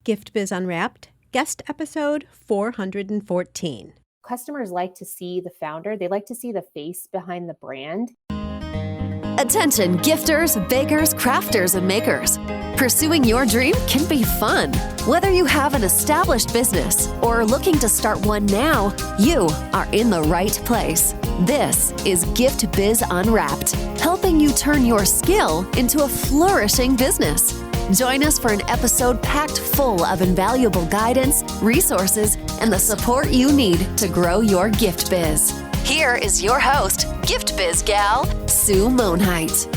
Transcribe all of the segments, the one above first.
Gift Biz Unwrapped, guest episode 414. Customers like to see the founder. They like to see the face behind the brand. Attention gifters, bakers, crafters, and makers. Pursuing your dream can be fun. Whether you have an established business or are looking to start one now, you are in the right place. This is Gift Biz Unwrapped, helping you turn your skill into a flourishing business. Join us for an episode packed full of invaluable guidance, resources, and the support you need to grow your gift biz. Here is your host, Gift Biz gal, Sue Monheit.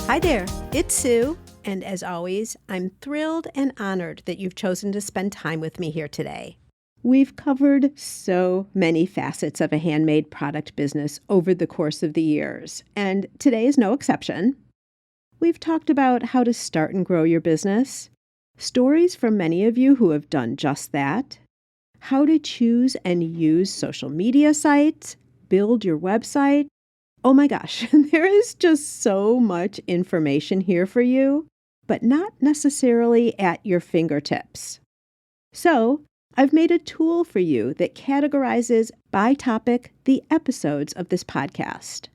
Hi there, it's Sue, and as always, I'm thrilled and honored that you've chosen to spend time with me here today. We've covered so many facets of a handmade product business over the course of the years, and today is no exception. We've talked about how to start and grow your business, stories from many of you who have done just that, how to choose and use social media sites, build your website. Oh my gosh, there is just so much information here for you, but not necessarily at your fingertips. So, I've made a tool for you that categorizes by topic the episodes of this podcast,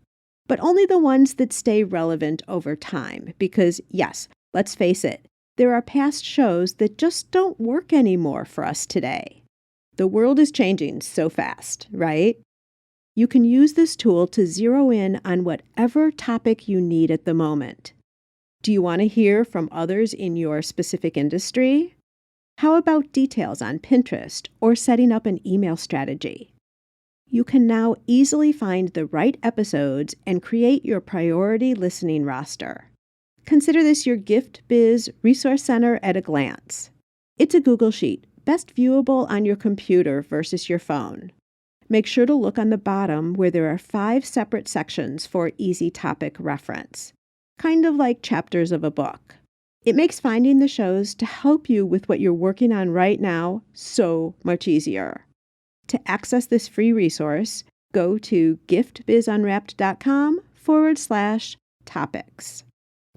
but only the ones that stay relevant over time because, yes, let's face it, there are past shows that just don't work anymore for us today. The world is changing so fast, right? You can use this tool to zero in on whatever topic you need at the moment. Do you want to hear from others in your specific industry? How about details on Pinterest or setting up an email strategy? You can now easily find the right episodes and create your priority listening roster. Consider this your Gift Biz Resource Center at a glance. It's a Google Sheet, best viewable on your computer versus your phone. Make sure to look on the bottom where there are 5 separate sections for easy topic reference, kind of like chapters of a book. It makes finding the shows to help you with what you're working on right now so much easier. To access this free resource, go to giftbizunwrapped.com/topics.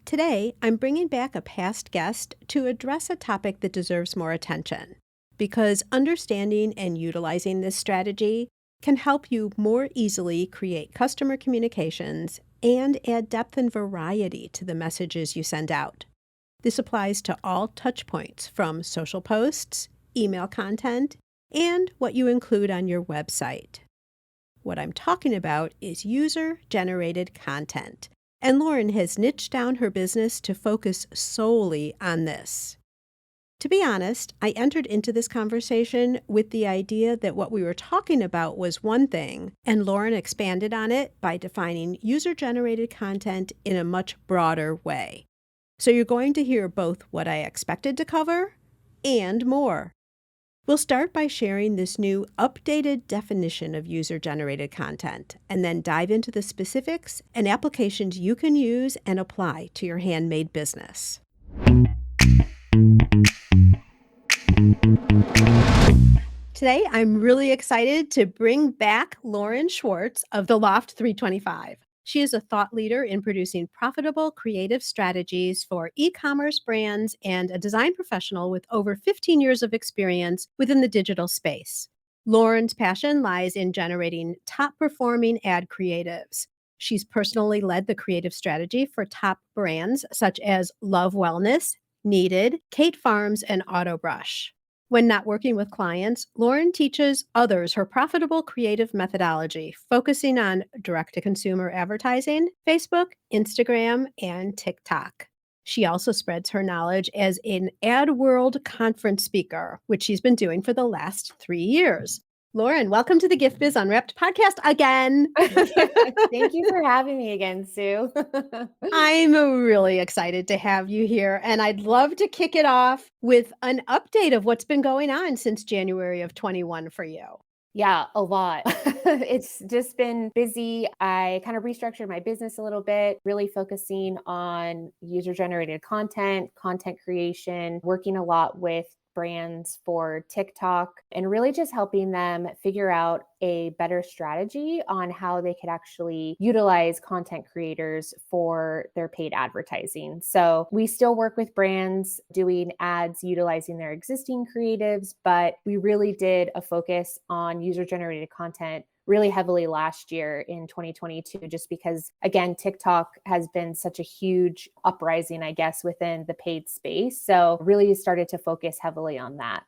Today, I'm bringing back a past guest to address a topic that deserves more attention, because understanding and utilizing this strategy can help you more easily create customer communications and add depth and variety to the messages you send out. This applies to all touch points from social posts, email content, and what you include on your website. What I'm talking about is user-generated content, and Lauren has niched down her business to focus solely on this. To be honest, I entered into this conversation with the idea that what we were talking about was one thing, and Lauren expanded on it by defining user-generated content in a much broader way. So you're going to hear both what I expected to cover and more. We'll start by sharing this new updated definition of user-generated content, and then dive into the specifics and applications you can use and apply to your handmade business. Today, I'm really excited to bring back Lauren Schwartz of the Loft 325. She is a thought leader in producing profitable creative strategies for e-commerce brands and a design professional with over 15 years of experience within the digital space. Lauren's passion lies in generating top-performing ad creatives. She's personally led the creative strategy for top brands such as Love Wellness, Needed, Kate Farms, and AutoBrush. When not working with clients, Lauren teaches others her profitable creative methodology, focusing on direct-to-consumer advertising, Facebook, Instagram, and TikTok. She also spreads her knowledge as an AdWorld Conference speaker, which she's been doing for the last 3 years. Lauren, welcome to the Gift Biz Unwrapped podcast again. Thank you for having me again, Sue. I'm really excited to have you here, and I'd love to kick it off with an update of what's been going on since January of 21 for you. Yeah, a lot. It's just been busy. I kind of restructured my business a little bit, really focusing on user-generated content, content creation, working a lot with brands for TikTok and really just helping them figure out a better strategy on how they could actually utilize content creators for their paid advertising. So we still work with brands doing ads utilizing their existing creatives, but we really did a focus on user-generated content really heavily last year in 2022, just because, again, TikTok has been such a huge uprising, I guess, within the paid space. So really started to focus heavily on that.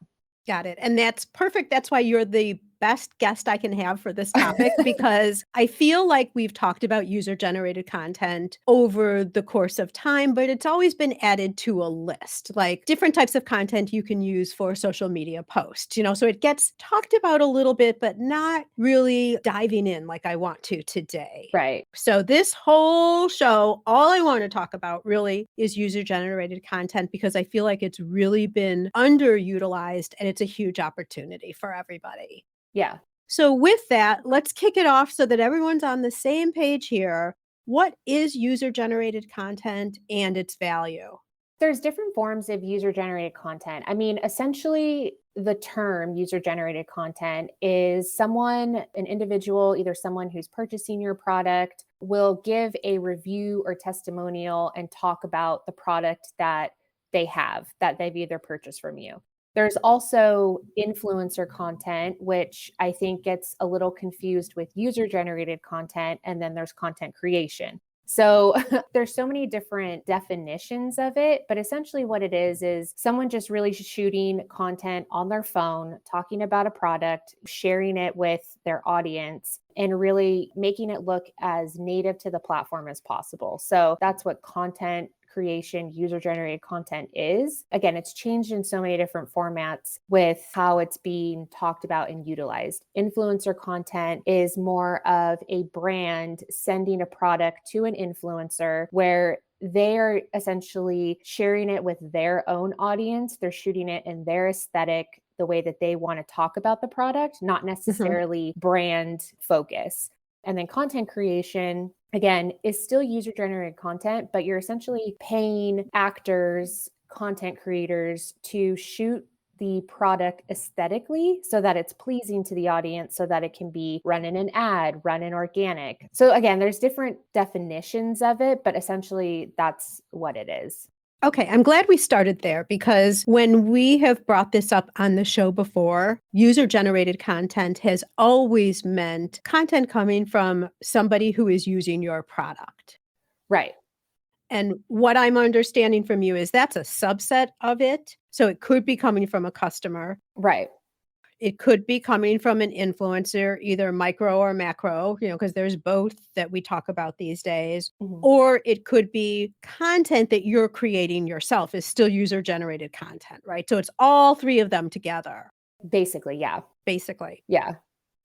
Got it. And that's perfect. That's why you're the best guest I can have for this topic, because I feel like we've talked about user-generated content over the course of time, but it's always been added to a list, like different types of content you can use for social media posts, so it gets talked about a little bit, but not really diving in like I want to today. Right. So this whole show, all I want to talk about really is user-generated content, because I feel like it's really been underutilized and it's a huge opportunity for everybody. Yeah. So with that, let's kick it off so that everyone's on the same page here. What is user-generated content and its value? There's different forms of user-generated content. I mean, essentially, the term user-generated content is an individual, either someone who's purchasing your product, will give a review or testimonial and talk about the product that that they've either purchased from you. There's also influencer content, which I think gets a little confused with user-generated content, and then there's content creation. So there's so many different definitions of it, but essentially what it is someone just really shooting content on their phone, talking about a product, sharing it with their audience, and really making it look as native to the platform as possible. So that's what content creation, user-generated content is. Again, it's changed in so many different formats with how it's being talked about and utilized. Influencer content is more of a brand sending a product to an influencer where they're essentially sharing it with their own audience. They're shooting it in their aesthetic, the way that they want to talk about the product, not necessarily brand focus. And then content creation, again, is still user-generated content, but you're essentially paying actors, content creators to shoot the product aesthetically so that it's pleasing to the audience, so that it can be run in an ad, run in organic. So again, there's different definitions of it, but essentially that's what it is. Okay, I'm glad we started there, because when we have brought this up on the show before, user-generated content has always meant content coming from somebody who is using your product. Right. And what I'm understanding from you is that's a subset of it. So it could be coming from a customer. Right. It could be coming from an influencer, either micro or macro, because there's both that we talk about these days. Mhm. Or it could be content that you're creating yourself is still user-generated content, right? So it's all three of them together. Basically, yeah. Basically. Yeah.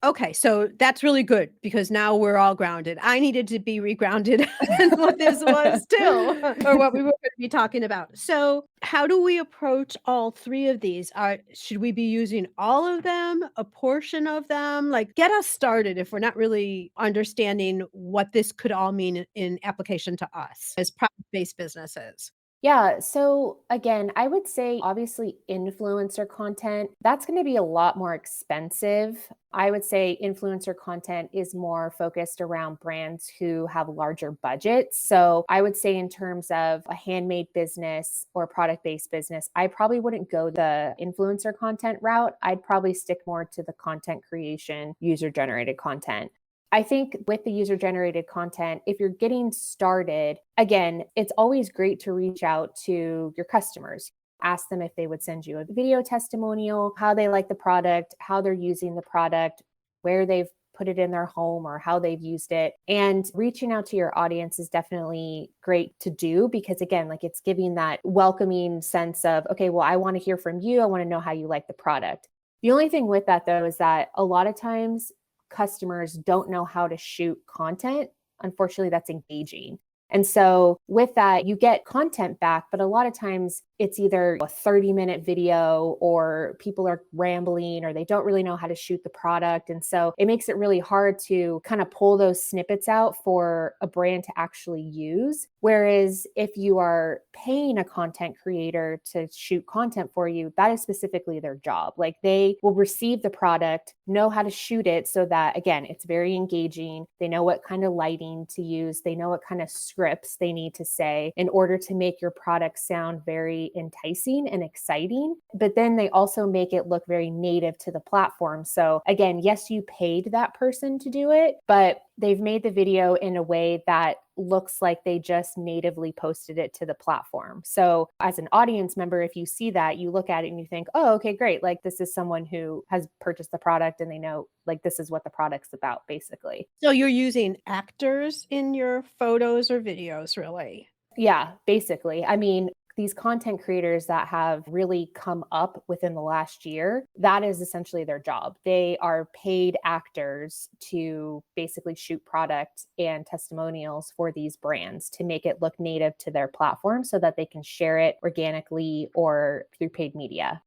Okay, so that's really good, because now we're all grounded. I needed to be regrounded in what this was too, or what we were going to be talking about. So how do we approach all three of these? Should we be using all of them, a portion of them? Like, get us started if we're not really understanding what this could all mean in application to us as product-based businesses. Yeah. So again, I would say obviously influencer content, that's going to be a lot more expensive. I would say influencer content is more focused around brands who have larger budgets. So I would say in terms of a handmade business or product-based business, I probably wouldn't go the influencer content route. I'd probably stick more to the content creation, user-generated content. I think with the user-generated content, if you're getting started, again, it's always great to reach out to your customers. Ask them if they would send you a video testimonial, how they like the product, how they're using the product, where they've put it in their home or how they've used it. And reaching out to your audience is definitely great to do, because again, like, it's giving that welcoming sense of, okay, well, I want to hear from you. I want to know how you like the product. The only thing with that though is that a lot of times customers don't know how to shoot content. Unfortunately, that's engaging. And so with that, you get content back, but a lot of times it's either a 30-minute video or people are rambling or they don't really know how to shoot the product. And so it makes it really hard to kind of pull those snippets out for a brand to actually use. Whereas if you are paying a content creator to shoot content for you, that is specifically their job. Like they will receive the product, know how to shoot it so that, again, it's very engaging. They know what kind of lighting to use. They know what kind of scripts they need to say in order to make your product sound very enticing and exciting. But then they also make it look very native to the platform. So again, yes, you paid that person to do it, but they've made the video in a way that looks like they just natively posted it to the platform. So as an audience member, if you see that, you look at it and you think, oh, okay, great. Like this is someone who has purchased the product and they know like this is what the product's about, basically. So you're using actors in your photos or videos, really? Yeah, basically. I mean, these content creators that have really come up within the last year, that is essentially their job. They are paid actors to basically shoot product and testimonials for these brands to make it look native to their platform so that they can share it organically or through paid media.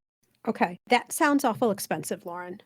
Okay. That sounds awful expensive, Lauren.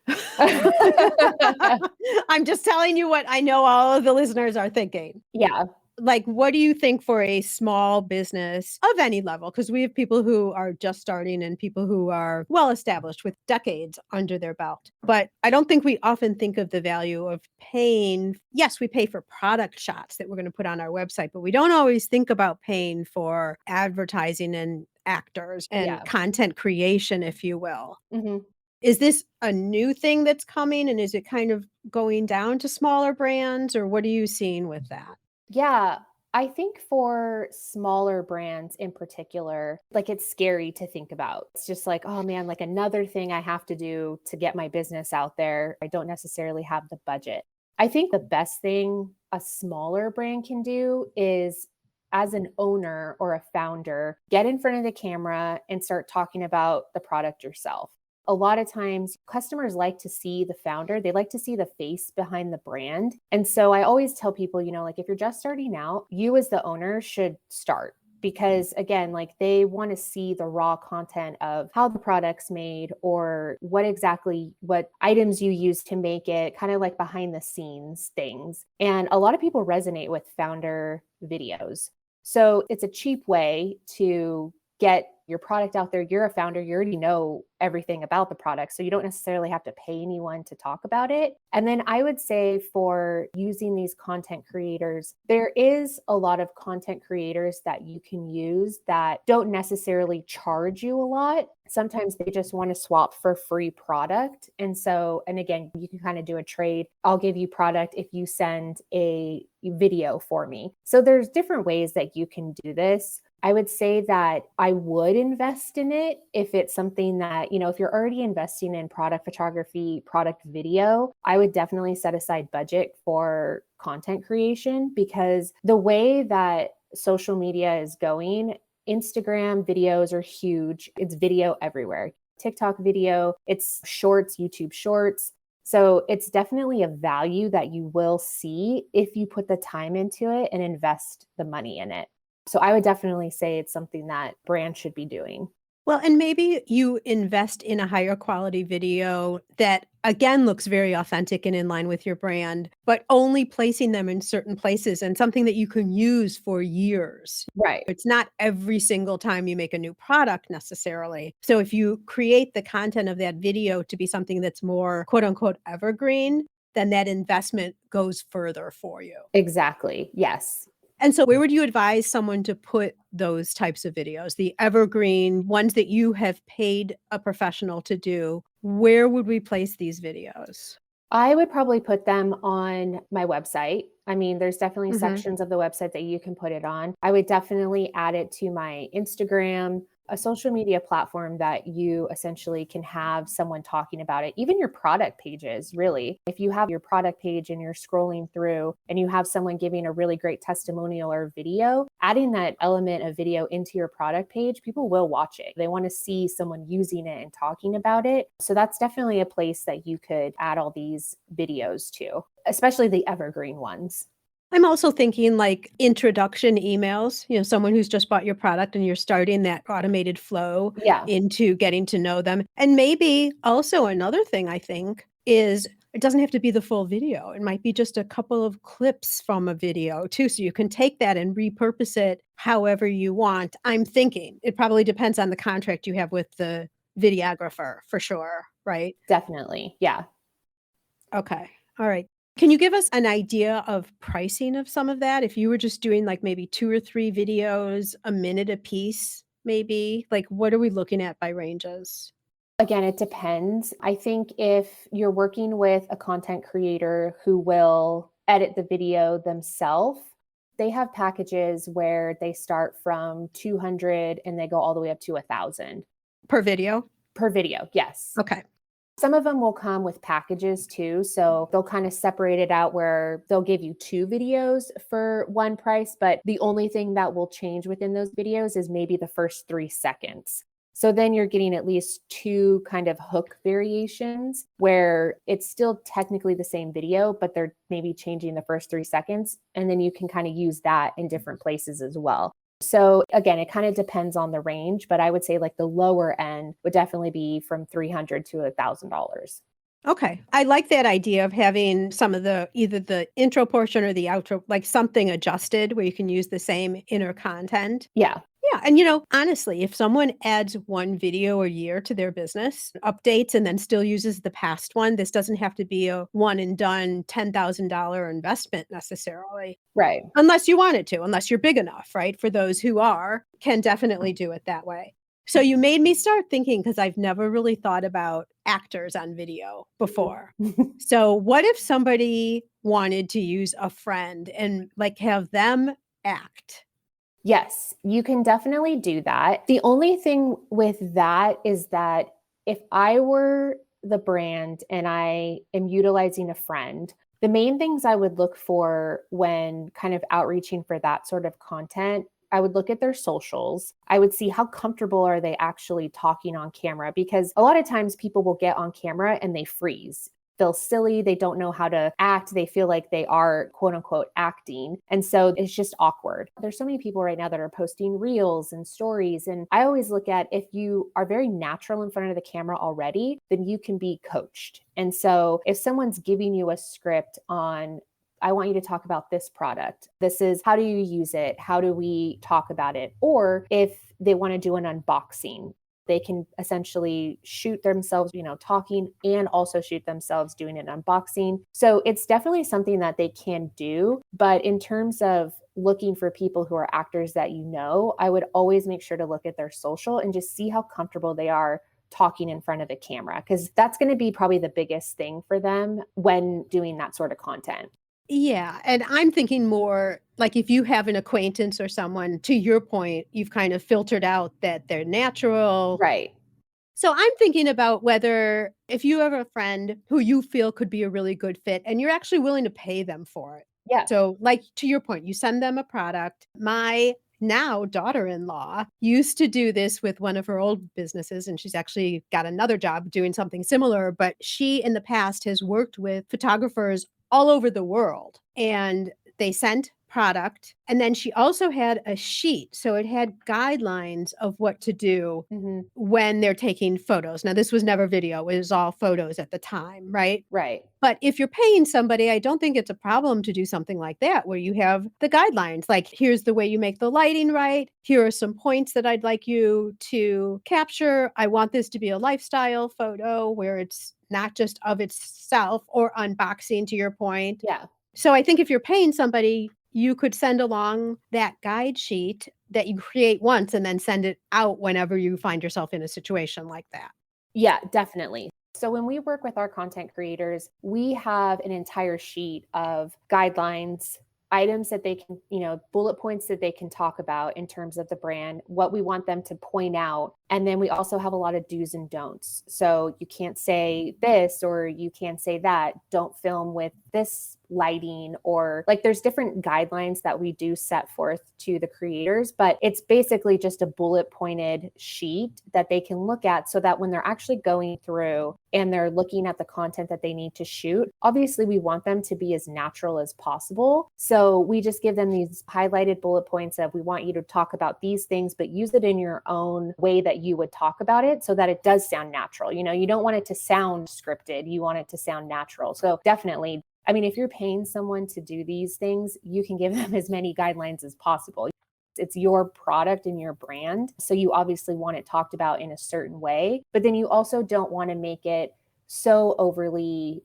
I'm just telling you what I know all of the listeners are thinking. Yeah. Like, what do you think for a small business of any level? Because we have people who are just starting and people who are well established with decades under their belt. But I don't think we often think of the value of paying. Yes, we pay for product shots that we're going to put on our website, but we don't always think about paying for advertising and actors and Yeah. content creation, if you will. hmm Is this a new thing that's coming and is it kind of going down to smaller brands or what are you seeing with that? Yeah. I think for smaller brands in particular, like it's scary to think about. It's just like, oh man, like another thing I have to do to get my business out there. I don't necessarily have the budget. I think the best thing a smaller brand can do is, as an owner or a founder, get in front of the camera and start talking about the product yourself. A lot of times customers like to see the founder, they like to see the face behind the brand. And so I always tell people, like if you're just starting out, you as the owner should start because again, like they want to see the raw content of how the product's made or what items you use to make it, kind of like behind the scenes things. And a lot of people resonate with founder videos. So it's a cheap way to get your product out there. You're a founder, you already know everything about the product. So you don't necessarily have to pay anyone to talk about it. And then I would say for using these content creators, there is a lot of content creators that you can use that don't necessarily charge you a lot. Sometimes they just want to swap for free product. And again, you can kind of do a trade. I'll give you product if you send a video for me. So there's different ways that you can do this. I would say that I would invest in it if it's something that, if you're already investing in product photography, product video, I would definitely set aside budget for content creation because the way that social media is going, Instagram videos are huge. It's video everywhere. TikTok video, it's shorts, YouTube shorts. So it's definitely a value that you will see if you put the time into it and invest the money in it. So I would definitely say it's something that brands should be doing. Well, and maybe you invest in a higher quality video that again looks very authentic and in line with your brand, but only placing them in certain places and something that you can use for years. Right. It's not every single time you make a new product necessarily. So if you create the content of that video to be something that's more quote unquote evergreen, then that investment goes further for you. Exactly. Yes. And so where would you advise someone to put those types of videos, the evergreen ones that you have paid a professional to do? Where would we place these videos? I would probably put them on my website. I mean, there's definitely Mhm. sections of the website that you can put it on. I would definitely add it to my Instagram, a social media platform that you essentially can have someone talking about it. Even your product pages, really. If you have your product page and you're scrolling through and you have someone giving a really great testimonial or video, adding that element of video into your product page, people will watch it. They want to see someone using it and talking about it. So that's definitely a place that you could add all these videos to, especially the evergreen ones. I'm also thinking like introduction emails, someone who's just bought your product and you're starting that automated flow Yeah, into getting to know them. And maybe also another thing I think is it doesn't have to be the full video. It might be just a couple of clips from a video too. So you can take that and repurpose it however you want. I'm thinking it probably depends on the contract you have with the videographer for sure, right? definitely. Yeah. Okay. All right. Can you give us an idea of pricing of some of that? If you were just doing like maybe 2 or 3 videos, a minute a piece, maybe? Like, what are we looking at by ranges? Again, it depends. I think if you're working with a content creator who will edit the video themselves, they have packages where they start from 200 and they go all the way up to 1,000 Per video? per video. Yes. Okay. Some of them will come with packages too. So they'll kind of separate it out where they'll give you 2 videos for one price, but the only thing that will change within those videos is maybe the first 3 seconds. So then you're getting at least 2 kind of hook variations where it's still technically the same video, but they're maybe changing the first 3 seconds. And then you can kind of use that in different places as well. So again, it kind of depends on the range, but I would say like the lower end would definitely be from 300 to $1,000. Okay. I like that idea of having some of the either the intro portion or the outro, like something adjusted where you can use the same inner content. Yeah. Yeah, and honestly, if someone adds one video a year to their business, updates, and then still uses the past one, this doesn't have to be a one and done $10,000 investment necessarily, Right. unless you want it to, unless you're big enough, right? For those who are, can definitely do it that way. So you made me start thinking because I've never really thought about actors on video before. So what if somebody wanted to use a friend and like have them act? Yes, you can definitely do that. The only thing with that is that if I were the brand and I am utilizing a friend, the main things I would look for when kind of outreaching for that sort of content, I would look at their socials. I would see how comfortable are they actually talking on camera, because a lot of times people will get on camera and they freeze, feel silly. They don't know how to act. They feel like they are quote unquote acting. And so it's just awkward. There's so many people right now that are posting reels and stories. And I always look at if you are very natural in front of the camera already, then you can be coached. And so if someone's giving you a script on, I want you to talk about this product. This is how do you use it? How do we talk about it? Or if they want to do an unboxing, they can essentially shoot themselves, talking and also shoot themselves doing an unboxing. So it's definitely something that they can do. But in terms of looking for people who are actors that I would always make sure to look at their social and just see how comfortable they are talking in front of a camera, because that's going to be probably the biggest thing for them when doing that sort of content. Yeah, and I'm thinking more like if you have an acquaintance or someone, to your point, you've kind of filtered out that they're natural. Right. So I'm thinking about whether if you have a friend who you feel could be a really good fit and you're actually willing to pay them for it. Yeah. So like to your point, you send them a product. My now daughter-in-law used to do this with one of her old businesses, and she's actually got another job doing something similar, but she in the past has worked with photographers all over the world, and they sent product, and then she also had a sheet, so it had guidelines of what to do Hmm. when they're taking photos. Now this was never video, it was all photos at the time, right? Right. But if you're paying somebody, I don't think it's a problem to do something like that where you have the guidelines, like here's the way you make the lighting right. Here are some points that I'd like you to capture. I want this to be a lifestyle photo where it's not just of itself or unboxing to your point. Yeah. So I think if you're paying somebody, you could send along that guide sheet that you create once and then send it out whenever you find yourself in a situation like that. Yeah, definitely. So when we work with our content creators, we have an entire sheet of guidelines, items that they can, bullet points that they can talk about in terms of the brand, what we want them to point out And then we also have a lot of do's and don'ts. So you can't say this or you can't say that. Don't film with this lighting, or like there's different guidelines that we do set forth to the creators, but it's basically just a bullet pointed sheet that they can look at so that when they're actually going through and they're looking at the content that they need to shoot, obviously we want them to be as natural as possible. So we just give them these highlighted bullet points of, we want you to talk about these things, but use it in your own way that you would talk about it so that it does sound natural. You know, you don't want it to sound scripted. You want it to sound natural. So definitely, I mean, if you're paying someone to do these things, you can give them as many guidelines as possible. It's your product and your brand. So you obviously want it talked about in a certain way, but then you also don't want to make it so overly,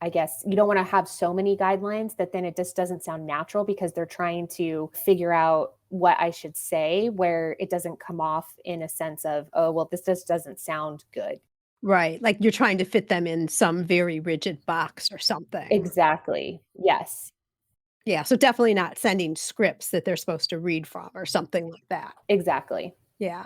I guess, you don't want to have so many guidelines that then it just doesn't sound natural because they're trying to figure out what I should say, where it doesn't come off in a sense of, oh, well, this just doesn't sound good. Right. Like you're trying to fit them in some very rigid box or something. Exactly. Yes, Yeah. So definitely not sending scripts that they're supposed to read from or something like that. exactly. Yeah.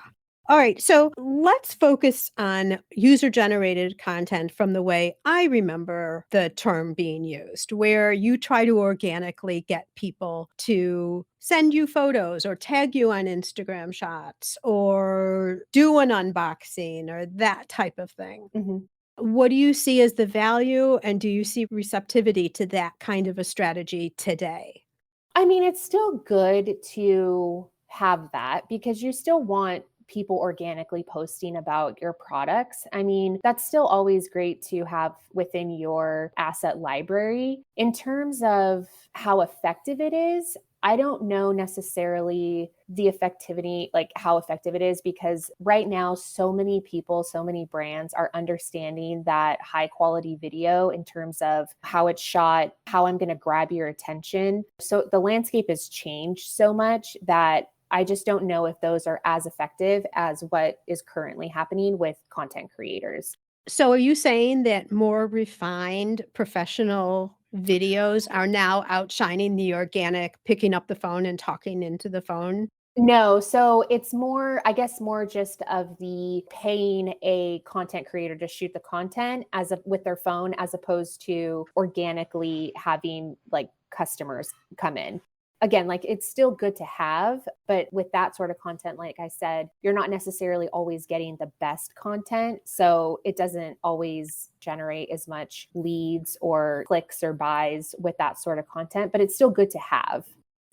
All right. So let's focus on user generated content from the way I remember the term being used, where you try to organically get people to send you photos or tag you on Instagram shots or do an unboxing or that type of thing. Mhm. What do you see as the value, and do you see receptivity to that kind of a strategy today? I mean, it's still good to have that because you still want people organically posting about your products. I mean, that's still always great to have within your asset library. In terms of how effective it is, I don't know necessarily the effectivity, like how effective it is, because right now, so many people, so many brands are understanding that high quality video in terms of how it's shot, how I'm going to grab your attention. So the landscape has changed so much that I just don't know if those are as effective as what is currently happening with content creators. So are you saying that more refined professional videos are now outshining the organic picking up the phone and talking into the phone? No, so it's more, I guess, more just of the paying a content creator to shoot the content with their phone, as opposed to organically having like customers come in. Again, like it's still good to have, but with that sort of content, like I said, you're not necessarily always getting the best content. So it doesn't always generate as much leads or clicks or buys with that sort of content, but it's still good to have.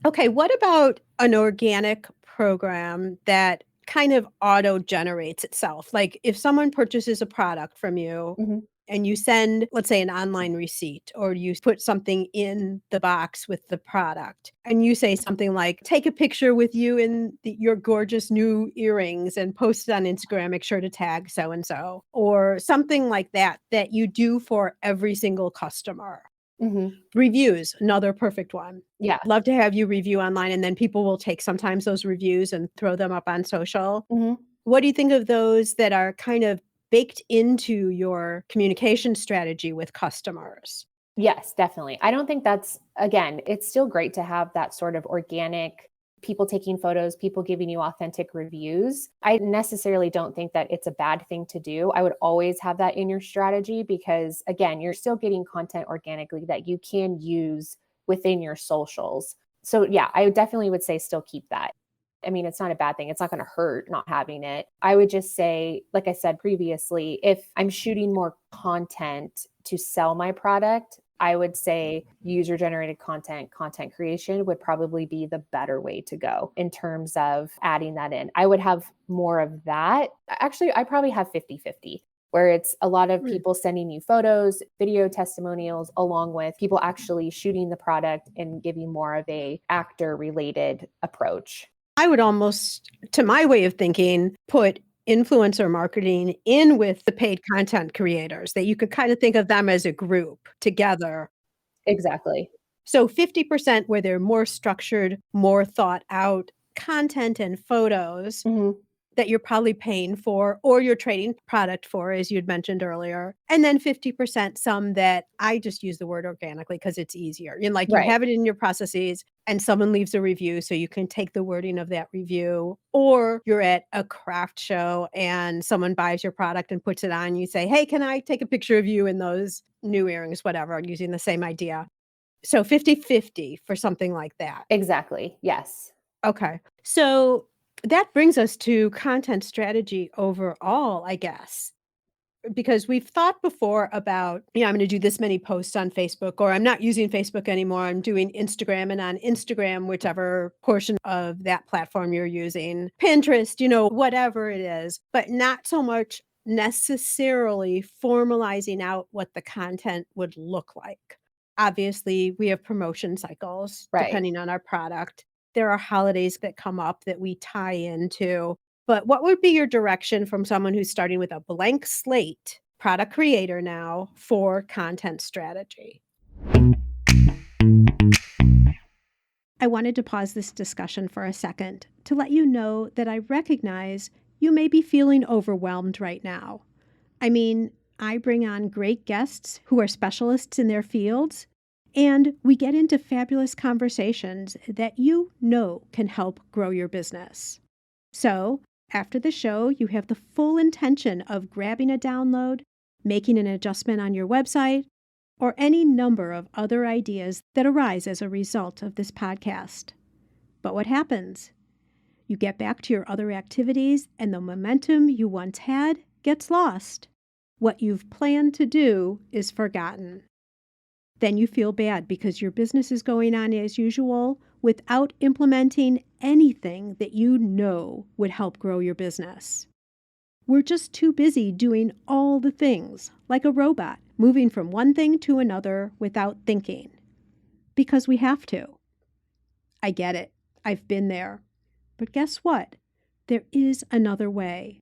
Okay, what about an organic program that kind of auto generates itself? Like if someone purchases a product from you Mhm. and you send, let's say, an online receipt, or you put something in the box with the product and you say something like, take a picture with you in your gorgeous new earrings and post it on Instagram, make sure to tag so and so, or something like that, that you do for every single customer. Mhm. Reviews, another perfect one. Yeah. Love to have you review online, and then people will take sometimes those reviews and throw them up on social. Mhm. What do you think of those that are kind of baked into your communication strategy with customers? Yes, definitely. I don't think that's, again, it's still great to have that sort of organic people taking photos, people giving you authentic reviews. I necessarily don't think that it's a bad thing to do. I would always have that in your strategy because, again, you're still getting content organically that you can use within your socials. So, yeah, I definitely would say still keep that. I mean, it's not a bad thing. It's not going to hurt not having it. I would just say, like I said previously, if I'm shooting more content to sell my product, I would say user generated content, content creation would probably be the better way to go in terms of adding that in. I would have more of that. Actually, I probably have 50-50, where it's a lot of Mm. people sending you photos, video testimonials, along with people actually shooting the product and giving more of a actor related approach. I would almost, to my way of thinking, put influencer marketing in with the paid content creators, that you could kind of think of them as a group together. Exactly. So 50% where they're more structured, more thought out content and photos, Mhm. that you're probably paying for or you're trading product for, as you'd mentioned earlier. And then 50% some that I just use the word organically because it's easier. Like you Right. have it in your processes and someone leaves a review so you can take the wording of that review, or you're at a craft show and someone buys your product and puts it on. You say, hey, can I take a picture of you in those new earrings, whatever, using the same idea. So 50-50 for something like that. Exactly. Yes. Okay. So that brings us to content strategy overall, I guess, because we've thought before about, I'm going to do this many posts on Facebook, or I'm not using Facebook anymore. I'm doing Instagram, and on Instagram, whichever portion of that platform you're using, Pinterest, whatever it is, but not so much necessarily formalizing out what the content would look like. Obviously, we have promotion cycles Right. depending on our product. There are holidays that come up that we tie into. But what would be your direction from someone who's starting with a blank slate, product creator now, for content strategy? I wanted to pause this discussion for a second to let you know that I recognize you may be feeling overwhelmed right now. I mean, I bring on great guests who are specialists in their fields, and we get into fabulous conversations that can help grow your business. So, after the show, you have the full intention of grabbing a download, making an adjustment on your website, or any number of other ideas that arise as a result of this podcast. But what happens? You get back to your other activities, and the momentum you once had gets lost. What you've planned to do is forgotten. Then you feel bad because your business is going on as usual without implementing anything that would help grow your business. We're just too busy doing all the things, like a robot, moving from one thing to another without thinking. Because we have to. I get it. I've been there. But guess what? There is another way.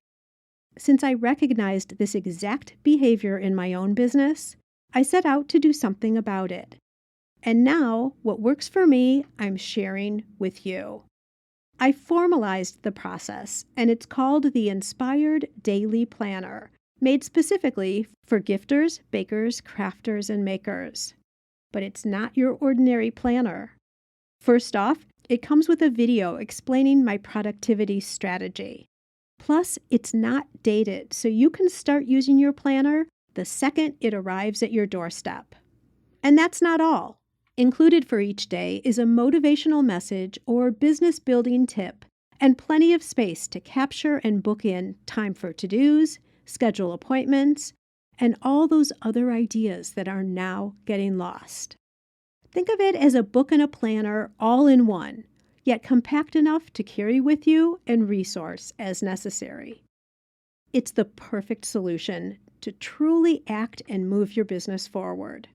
Since I recognized this exact behavior in my own business, I set out to do something about it. And now, what works for me, I'm sharing with you. I formalized the process, and it's called the Inspired Daily Planner, made specifically for gifters, bakers, crafters, and makers. But it's not your ordinary planner. First off, it comes with a video explaining my productivity strategy. Plus, it's not dated, so you can start using your planner the second it arrives at your doorstep. And that's not all. Included for each day is a motivational message or business building tip, and plenty of space to capture and book in time for to-dos, schedule appointments, and all those other ideas that are now getting lost. Think of it as a book and a planner all in one, yet compact enough to carry with you and resource as necessary. It's the perfect solution to truly act and move your business forward.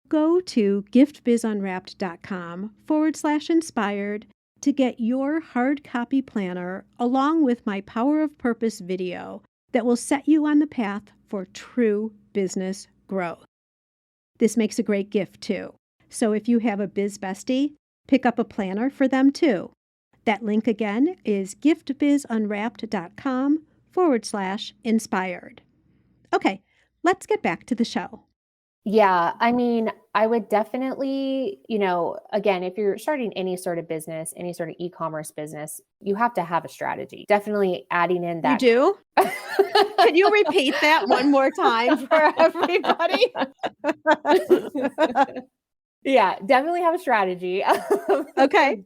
Go to giftbizunwrapped.com/inspired to get your hard copy planner along with my Power of Purpose video that will set you on the path for true business growth. This makes a great gift too. So if you have a biz bestie, pick up a planner for them too. That link again is giftbizunwrapped.com/inspired. Okay, let's get back to the show. Yeah, I mean, I would definitely, again, if you're starting any sort of business, any sort of e-commerce business, you have to have a strategy. Definitely adding in that. You do? Can you repeat that one more time for everybody? Yeah, definitely have a strategy. Okay.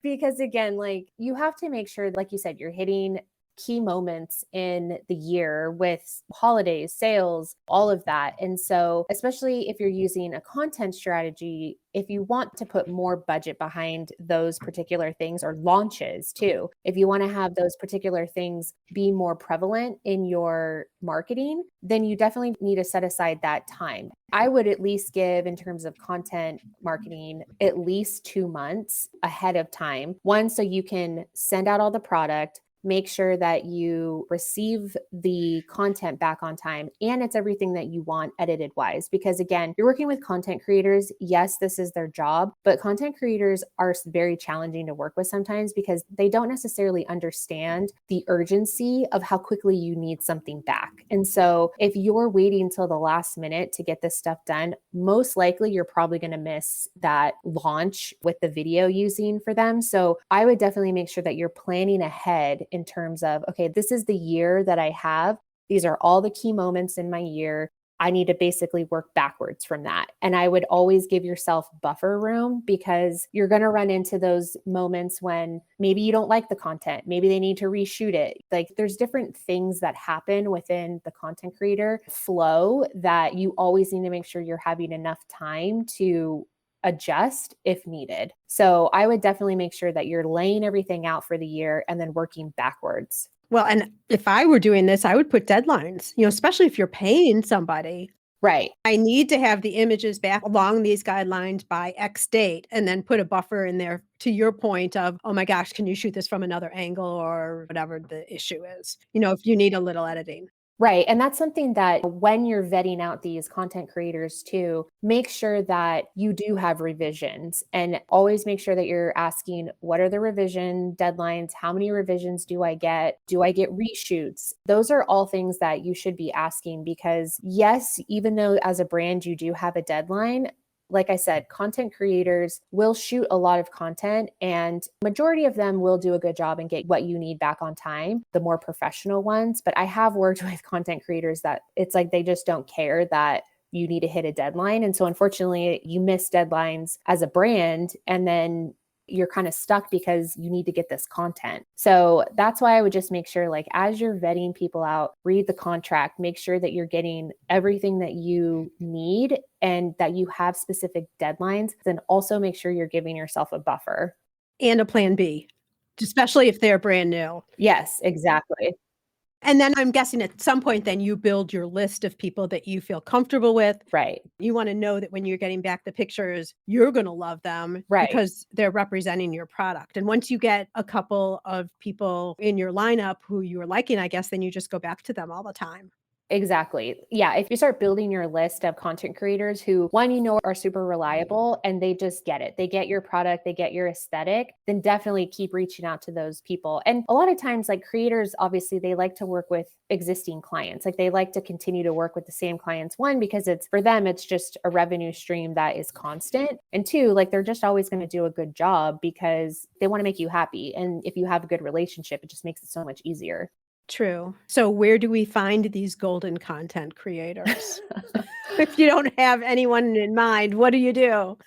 Because again, you have to make sure, like you said, you're hitting key moments in the year with holidays, sales, all of that. And so, especially if you're using a content strategy, if you want to put more budget behind those particular things, or launches too, if you want to have those particular things be more prevalent in your marketing, then you definitely need to set aside that time. I would at least give, in terms of content marketing, at least 2 months ahead of time. One, so you can send out all the product, make sure that you receive the content back on time and it's everything that you want edited wise. Because again, you're working with content creators. Yes, this is their job, but content creators are very challenging to work with sometimes because they don't necessarily understand the urgency of how quickly you need something back. And so if you're waiting till the last minute to get this stuff done, most likely you're probably going to miss that launch with the video using for them. So I would definitely make sure that you're planning ahead in terms of, okay, this is the year that I have. These are all the key moments in my year. I need to basically work backwards from that. And I would always give yourself buffer room because you're going to run into those moments when maybe you don't like the content. Maybe they need to reshoot it. Like there's different things that happen within the content creator flow that you always need to make sure you're having enough time to adjust if needed. So I would definitely make sure that you're laying everything out for the year and then working backwards. Well, and if I were doing this, I would put deadlines, especially if you're paying somebody. Right. I need to have the images back along these guidelines by X date, and then put a buffer in there to your point of, oh my gosh, can you shoot this from another angle or whatever the issue is, if you need a little editing. Right. And that's something that when you're vetting out these content creators too, make sure that you do have revisions and always make sure that you're asking, what are the revision deadlines? How many revisions do I get? Do I get reshoots? Those are all things that you should be asking because yes, even though as a brand you do have a deadline, like I said, content creators will shoot a lot of content and majority of them will do a good job and get what you need back on time, the more professional ones. But I have worked with content creators that it's like they just don't care that you need to hit a deadline. And so unfortunately, you miss deadlines as a brand and then you're kind of stuck because you need to get this content. So that's why I would just make sure, like, as you're vetting people out, read the contract, make sure that you're getting everything that you need and that you have specific deadlines. Then also make sure you're giving yourself a buffer. And a plan B, especially if they're brand new. Yes, exactly. And then I'm guessing at some point, then you build your list of people that you feel comfortable with. Right. You want to know that when you're getting back the pictures, you're going to love them Right. because they're representing your product. And once you get a couple of people in your lineup who you're liking, I guess, then you just go back to them all the time. Exactly. Yeah. If you start building your list of content creators who, one, are super reliable and they just get it, they get your product, they get your aesthetic, then definitely keep reaching out to those people. And a lot of times, like creators, obviously, they like to work with existing clients. Like they like to continue to work with the same clients, one, because it's for them, it's just a revenue stream that is constant. And two, like they're just always going to do a good job because they want to make you happy. And if you have a good relationship, it just makes it so much easier. True. So where do we find these golden content creators? If you don't have anyone in mind, what do you do?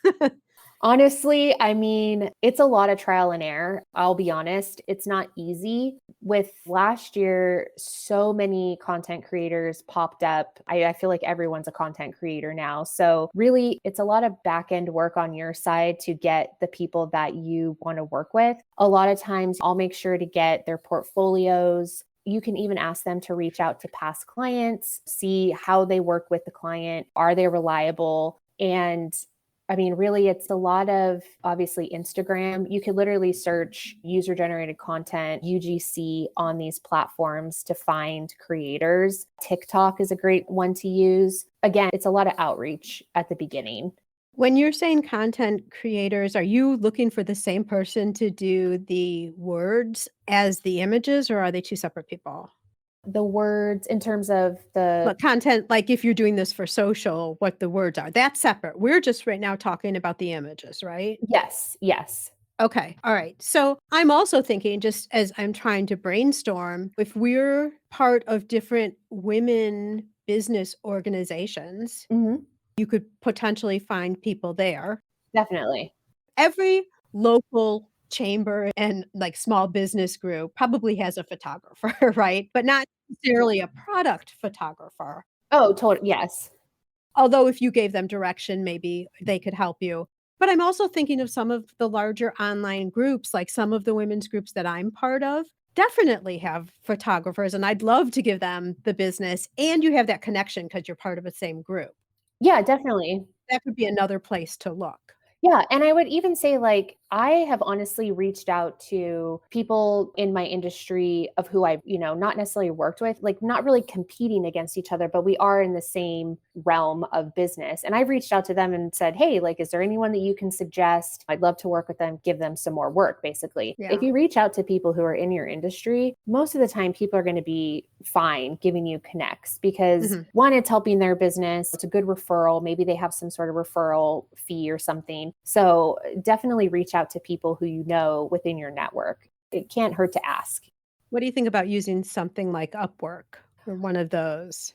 Honestly, I mean, it's a lot of trial and error. I'll be honest. It's not easy. With last year, so many content creators popped up. I feel like everyone's a content creator now. So really, it's a lot of back end work on your side to get the people that you want to work with. A lot of times I'll make sure to get their portfolios. You can even ask them to reach out to past clients, see how they work with the client. Are they reliable? And I mean, really, it's a lot of obviously Instagram. You could literally search user generated content, UGC on these platforms to find creators. TikTok is a great one to use. Again, it's a lot of outreach at the beginning. When you're saying content creators, are you looking for the same person to do the words as the images, or are they two separate people? The words in terms of the content, like if you're doing this for social, what the words are, that's separate. We're just right now talking about the images, right? Yes. Okay. All right. So I'm also thinking, just as I'm trying to brainstorm, if we're part of different women business organizations, you could potentially find people there. Definitely. Every local chamber and like small business group probably has a photographer, right? But not necessarily a product photographer. Oh, totally. Yes. Although if you gave them direction, maybe they could help you. But I'm also thinking of some of the larger online groups, like some of the women's groups that I'm part of, definitely have photographers. And I'd love to give them the business. And you have that connection because you're part of the same group. Yeah, definitely. That could be another place to look. Yeah. And I would even say, like, I have honestly reached out to people in my industry of who I've, not necessarily worked with, like not really competing against each other, but we are in the same realm of business. And I've reached out to them and said, hey, like, is there anyone that you can suggest? I'd love to work with them, give them some more work, basically. Yeah. If you reach out to people who are in your industry, most of the time people are going to be fine giving you connects because one, it's helping their business. It's a good referral. Maybe they have some sort of referral fee or something. So definitely reach out to people who you know within your network. It can't hurt to ask. What do you think about using something like Upwork or one of those?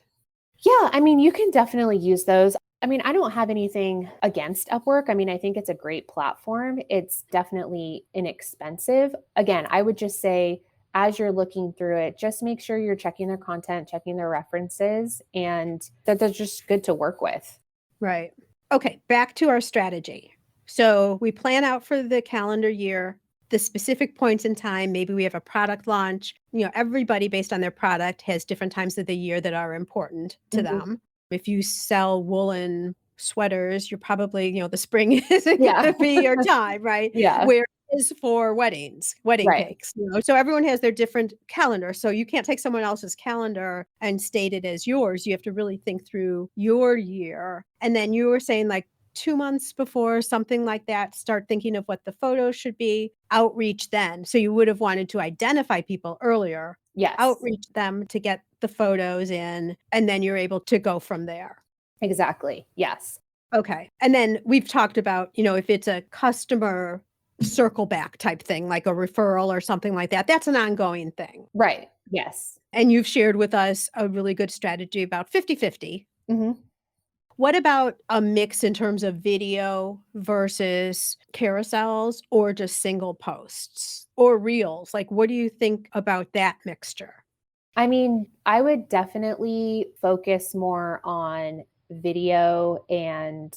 Yeah, I mean, you can definitely use those. I mean, I don't have anything against Upwork. I mean, I think it's a great platform. It's definitely inexpensive. Again, I would just say, as you're looking through it, just make sure you're checking their content, checking their references, and that they're just good to work with. Right. Okay, back to our strategy. So we plan out for the calendar year, the specific points in time. Maybe we have a product launch. Everybody based on their product has different times of the year that are important to them. If you sell woolen sweaters, you're probably, the spring isn't going to be your time, right? Yeah. Where it is for weddings, wedding cakes. So everyone has their different calendar. So you can't take someone else's calendar and state it as yours. You have to really think through your year. And then you were saying, like, 2 months before, something like that, start thinking of what the photos should be, outreach then. So you would have wanted to identify people earlier, Yes. outreach them to get the photos in, and then you're able to go from there. Exactly. Yes. Okay. And then we've talked about, if it's a customer circle back type thing, like a referral or something like that, that's an ongoing thing. Right. Yes. And you've shared with us a really good strategy about 50-50. What about a mix in terms of video versus carousels or just single posts or reels? Like, what do you think about that mixture? I mean, I would definitely focus more on video and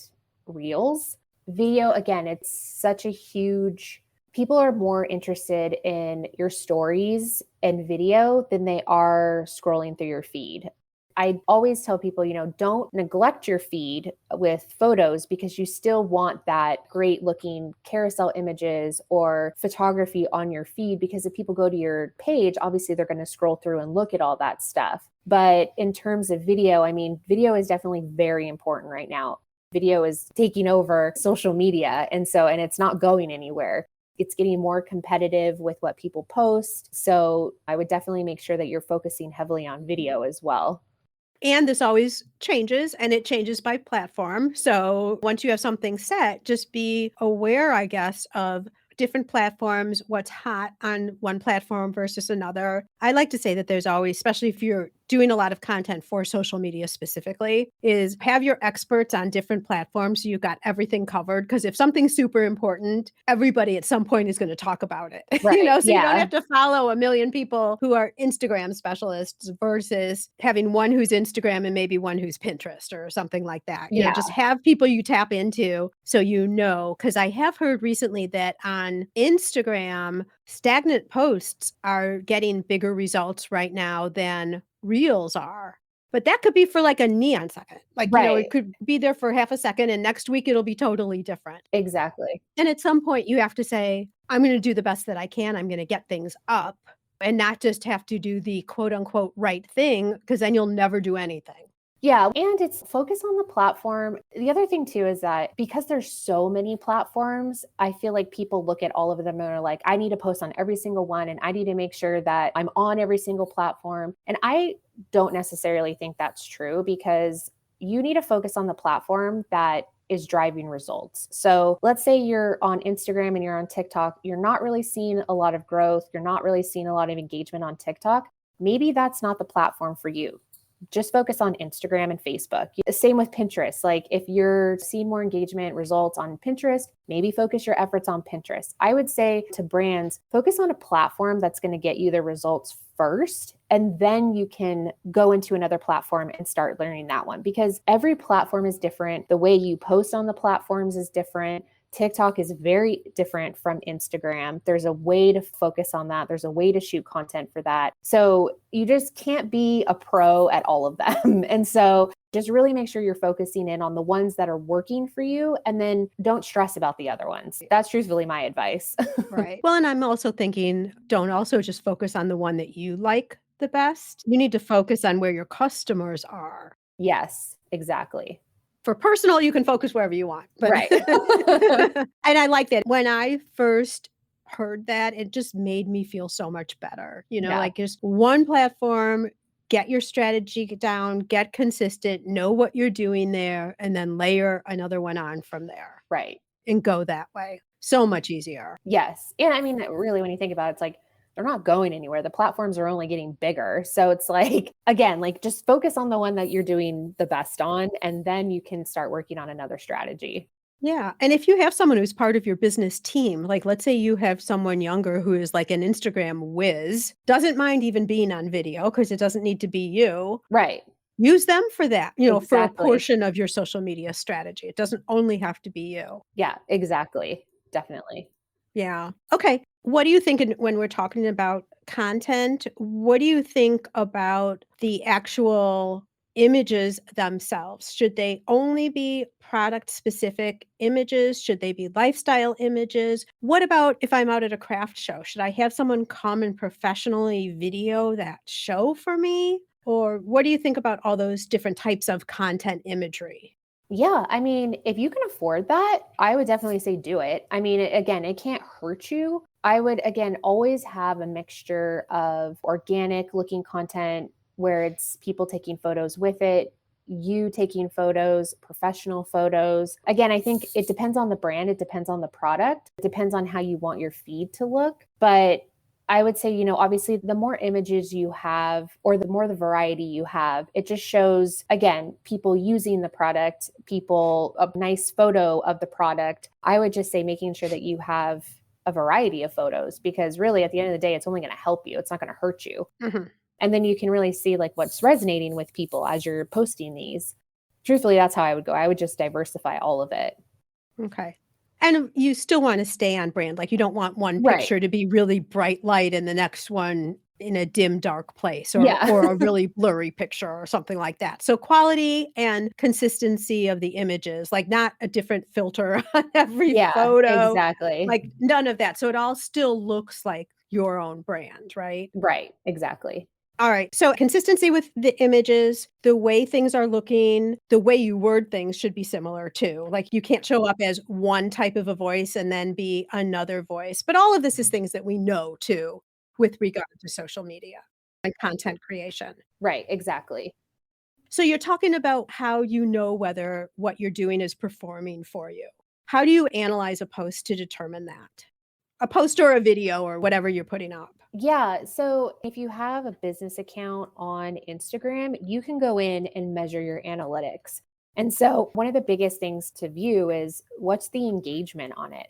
reels. Video, again, it's such a huge, people are more interested in your stories and video than they are scrolling through your feed. I always tell people, don't neglect your feed with photos because you still want that great looking carousel images or photography on your feed, because if people go to your page, obviously they're going to scroll through and look at all that stuff. But in terms of video, I mean, video is definitely very important right now. Video is taking over social media. And it's not going anywhere. It's getting more competitive with what people post. So I would definitely make sure that you're focusing heavily on video as well. And this always changes, and it changes by platform. So once you have something set, just be aware, I guess, of different platforms, what's hot on one platform versus another. I like to say that there's always, especially if you're doing a lot of content for social media specifically, is have your experts on different platforms so you've got everything covered. Because if something's super important, everybody at some point is going to talk about it. Right. You don't have to follow a million people who are Instagram specialists versus having one who's Instagram and maybe one who's Pinterest or something like that. Just have people you tap into so because I have heard recently that on Instagram, stagnant posts are getting bigger results right now than reels are. But that could be for like a neon second. Like, it could be there for half a second and next week it'll be totally different. Exactly. And at some point you have to say, I'm going to do the best that I can. I'm going to get things up and not just have to do the quote unquote right thing, because then you'll never do anything. Yeah. And it's focus on the platform. The other thing too is that because there's so many platforms, I feel like people look at all of them and are like, I need to post on every single one and I need to make sure that I'm on every single platform. And I don't necessarily think that's true, because you need to focus on the platform that is driving results. So let's say you're on Instagram and you're on TikTok, you're not really seeing a lot of growth. You're not really seeing a lot of engagement on TikTok. Maybe that's not the platform for you. Just focus on Instagram and Facebook. Same with Pinterest. Like if you're seeing more engagement results on Pinterest, maybe focus your efforts on Pinterest. I would say to brands, focus on a platform that's going to get you the results first, and then you can go into another platform and start learning that one, because every platform is different. The way you post on the platforms is different. TikTok is very different from Instagram. There's a way to focus on that. There's a way to shoot content for that. So you just can't be a pro at all of them. And so just really make sure you're focusing in on the ones that are working for you, and then don't stress about the other ones. That's truthfully my advice. Right. Well, and I'm also thinking, don't also just focus on the one that you like the best. You need to focus on where your customers are. Yes, exactly. For personal, you can focus wherever you want. But Right. and I like that. When I first heard that, it just made me feel so much better. Yeah. Like just one platform, get your strategy down, get consistent, know what you're doing there, and then layer another one on from there Right. and go that way. So much easier. Yes. And I mean, really, when you think about it, it's like they're not going anywhere. The platforms are only getting bigger. So it's like, again, like just focus on the one that you're doing the best on, and then you can start working on another strategy. Yeah. And if you have someone who's part of your business team, like let's say you have someone younger who is like an Instagram whiz, doesn't mind even being on video because it doesn't need to be you. Right. Use them for that, for a Exactly. portion of your social media strategy. It doesn't only have to be you. Yeah, exactly. Definitely. Yeah. Okay. What do you think when we're talking about content? What do you think about the actual images themselves? Should they only be product specific images? Should they be lifestyle images? What about if I'm out at a craft show? Should I have someone come and professionally video that show for me? Or what do you think about all those different types of content imagery? Yeah, I mean, if you can afford that, I would definitely say do it. I mean, again, it can't hurt you. I would, again, always have a mixture of organic looking content where it's people taking photos with it, you taking photos, professional photos. Again, I think it depends on the brand, it depends on the product, it depends on how you want your feed to look. But I would say, obviously, the more images you have or the more the variety you have, it just shows, again, people using the product, people, a nice photo of the product. I would just say making sure that you have a variety of photos, because really at the end of the day, it's only going to help you. It's not going to hurt you. Mm-hmm. And then you can really see like what's resonating with people as you're posting these. Truthfully, that's how I would go. I would just diversify all of it. Okay. And you still want to stay on brand. Like you don't want one Right. picture to be really bright light and the next one in a dim, dark place or, Yeah. or a really blurry picture or something like that. So quality and consistency of the images, like not a different filter on every Yeah, photo, exactly. like none of that. So it all still looks like your own brand, right? Right, exactly. All right. So consistency with the images, the way things are looking, the way you word things should be similar too. Like you can't show up as one type of a voice and then be another voice. But all of this is things that we know too with regard to social media and content creation. Right, exactly. So you're talking about how you know whether what you're doing is performing for you. How do you analyze a post to determine that? A post or a video or whatever you're putting up? Yeah. So if you have a business account on Instagram, you can go in and measure your analytics. And so one of the biggest things to view is what's the engagement on it?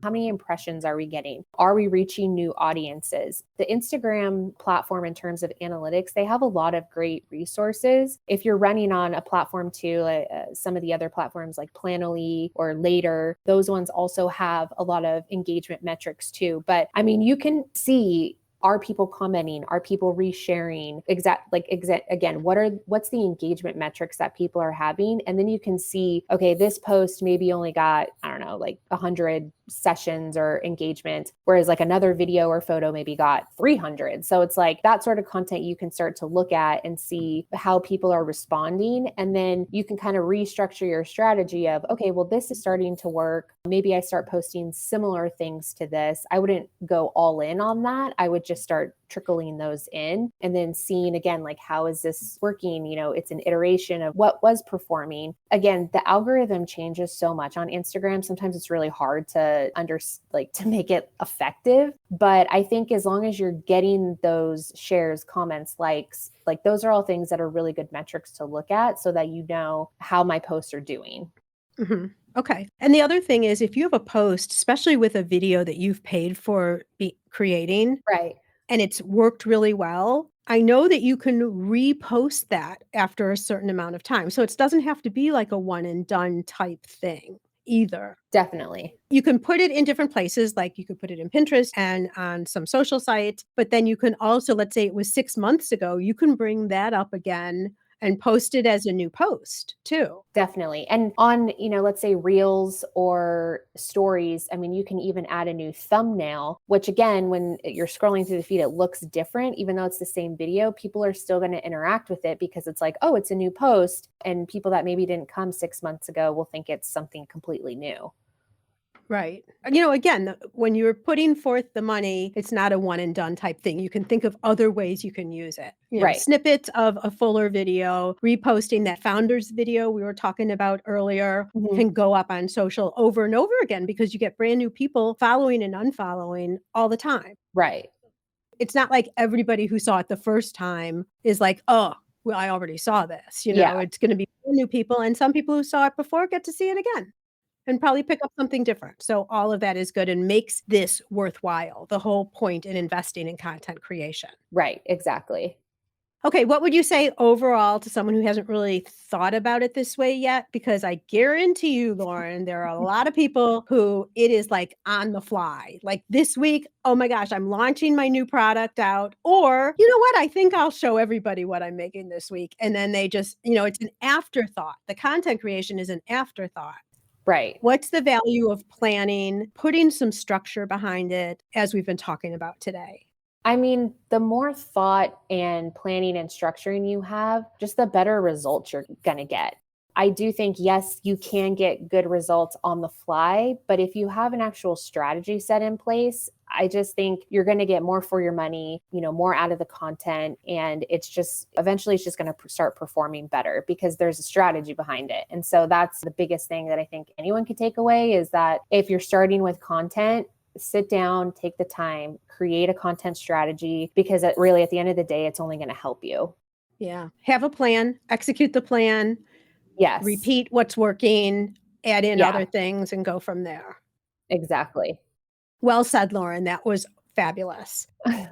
How many impressions are we getting? Are we reaching new audiences? The Instagram platform, in terms of analytics, they have a lot of great resources. If you're running on a platform too, some of the other platforms like Planoly or Later, those ones also have a lot of engagement metrics too. But I mean, you can see, are people commenting? Are people resharing? Again, what's the engagement metrics that people are having? And then you can see, okay, this post maybe only got, I don't know, like 100 sessions or engagement, whereas like another video or photo maybe got 300. So it's like that sort of content you can start to look at and see how people are responding. And then you can kind of restructure your strategy of, okay, well, this is starting to work. Maybe I start posting similar things to this. I wouldn't go all in on that. I would just start trickling those in and then seeing again, like, how is this working? It's an iteration of what was performing. Again, the algorithm changes so much on Instagram. Sometimes it's really hard to to make it effective. But I think as long as you're getting those shares, comments, likes, like those are all things that are really good metrics to look at so that you know how my posts are doing. Mm-hmm. Okay. And the other thing is if you have a post, especially with a video that you've paid for creating, Right. and it's worked really well, I know that you can repost that after a certain amount of time. So it doesn't have to be like a one and done type thing. either. Definitely. You can put it in different places, like you could put it in Pinterest and on some social sites, but then you can also, let's say it was 6 months ago, you can bring that up again and post it as a new post too. Definitely. And on, let's say reels or stories, I mean, you can even add a new thumbnail, which again, when you're scrolling through the feed, it looks different, even though it's the same video. People are still going to interact with it because it's like, oh, it's a new post. And people that maybe didn't come 6 months ago will think it's something completely new. Right. Again, when you're putting forth the money, it's not a one and done type thing. You can think of other ways you can use it. Right. Snippets of a fuller video, reposting that founder's video we were talking about earlier can go up on social over and over again because you get brand new people following and unfollowing all the time. Right. It's not like everybody who saw it the first time is like, oh, well, I already saw this. Yeah. It's going to be new people. And some people who saw it before get to see it again and probably pick up something different. So all of that is good and makes this worthwhile, the whole point in investing in content creation. Right, exactly. Okay, what would you say overall to someone who hasn't really thought about it this way yet? Because I guarantee you, Lauren, there are a lot of people who it is like on the fly. Like this week, oh my gosh, I'm launching my new product out. Or, you know what? I think I'll show everybody what I'm making this week. And then they just, it's an afterthought. The content creation is an afterthought. Right. What's the value of planning, putting some structure behind it, as we've been talking about today? I mean, the more thought and planning and structuring you have, just the better results you're going to get. I do think, yes, you can get good results on the fly, but if you have an actual strategy set in place, I just think you're going to get more for your money, more out of the content. And eventually it's just going to start performing better because there's a strategy behind it. And so that's the biggest thing that I think anyone could take away is that if you're starting with content, sit down, take the time, create a content strategy, because really at the end of the day, it's only going to help you. Yeah. Have a plan, execute the plan. Yes. Repeat what's working, add in other things, and go from there. Exactly. Well said, Lauren. That was fabulous.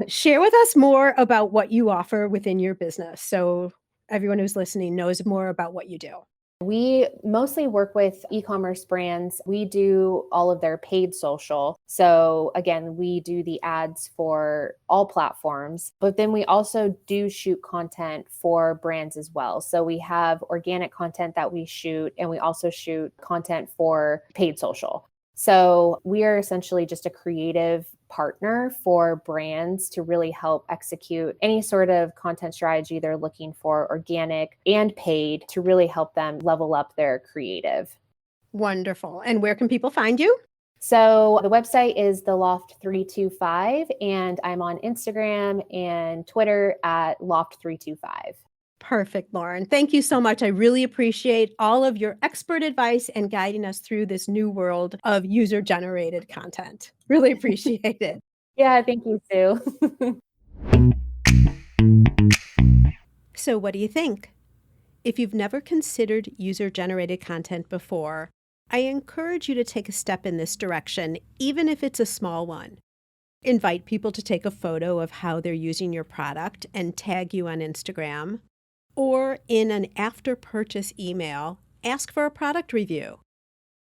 Share with us more about what you offer within your business so everyone who's listening knows more about what you do. We mostly work with e-commerce brands. We do all of their paid social. So again, we do the ads for all platforms, but then we also do shoot content for brands as well. So we have organic content that we shoot, and we also shoot content for paid social. So we are essentially just a creative partner for brands to really help execute any sort of content strategy they're looking for, organic and paid, to really help them level up their creative. Wonderful. And where can people find you? So the website is The Loft 325, and I'm on Instagram and Twitter at Loft 325. Perfect, Lauren. Thank you so much. I really appreciate all of your expert advice and guiding us through this new world of user-generated content. Really appreciate it. Yeah, thank you, Sue. So what do you think? If you've never considered user-generated content before, I encourage you to take a step in this direction, even if it's a small one. Invite people to take a photo of how they're using your product and tag you on Instagram. Or in an after-purchase email, ask for a product review.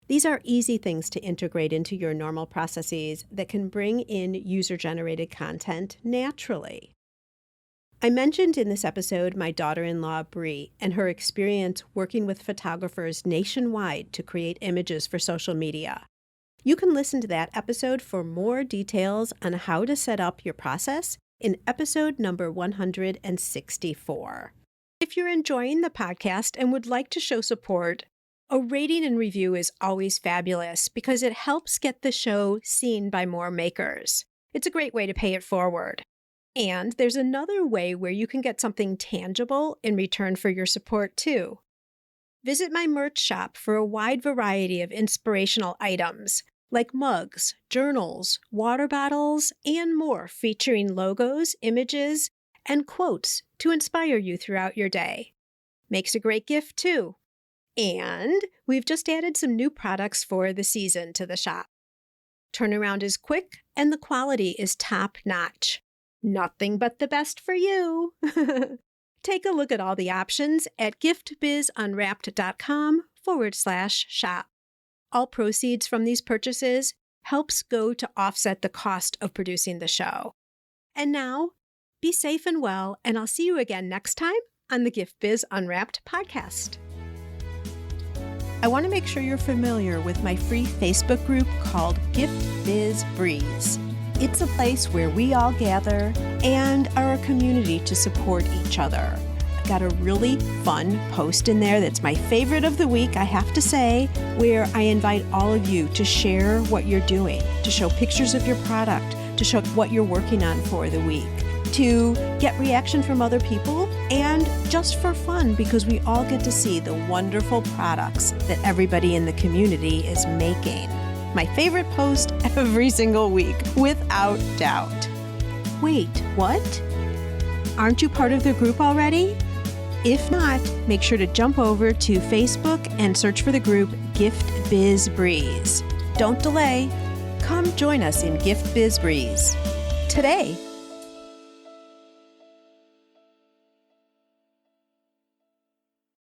These are easy things to integrate into your normal processes that can bring in user-generated content naturally. I mentioned in this episode my daughter-in-law, Bree, and her experience working with photographers nationwide to create images for social media. You can listen to that episode for more details on how to set up your process in episode number 164. If you're enjoying the podcast and would like to show support, a rating and review is always fabulous because it helps get the show seen by more makers. It's a great way to pay it forward. And there's another way where you can get something tangible in return for your support too. Visit my merch shop for a wide variety of inspirational items like mugs, journals, water bottles, and more featuring logos, images, and quotes to inspire you throughout your day. Makes a great gift too. And we've just added some new products for the season to the shop. Turnaround is quick and the quality is top-notch. Nothing but the best for you. Take a look at all the options at giftbizunwrapped.com/shop. All proceeds from these purchases helps go to offset the cost of producing the show. And now, be safe and well, and I'll see you again next time on the Gift Biz Unwrapped podcast. I want to make sure you're familiar with my free Facebook group called Gift Biz Breeze. It's a place where we all gather and are a community to support each other. I've got a really fun post in there that's my favorite of the week, I have to say, where I invite all of you to share what you're doing, to show pictures of your product, to show what you're working on for the week, to get reaction from other people, and just for fun, because we all get to see the wonderful products that everybody in the community is making. My favorite post every single week, without doubt. Wait, what? Aren't you part of the group already? If not, make sure to jump over to Facebook and search for the group Gift Biz Breeze. Don't delay. Come join us in Gift Biz Breeze today.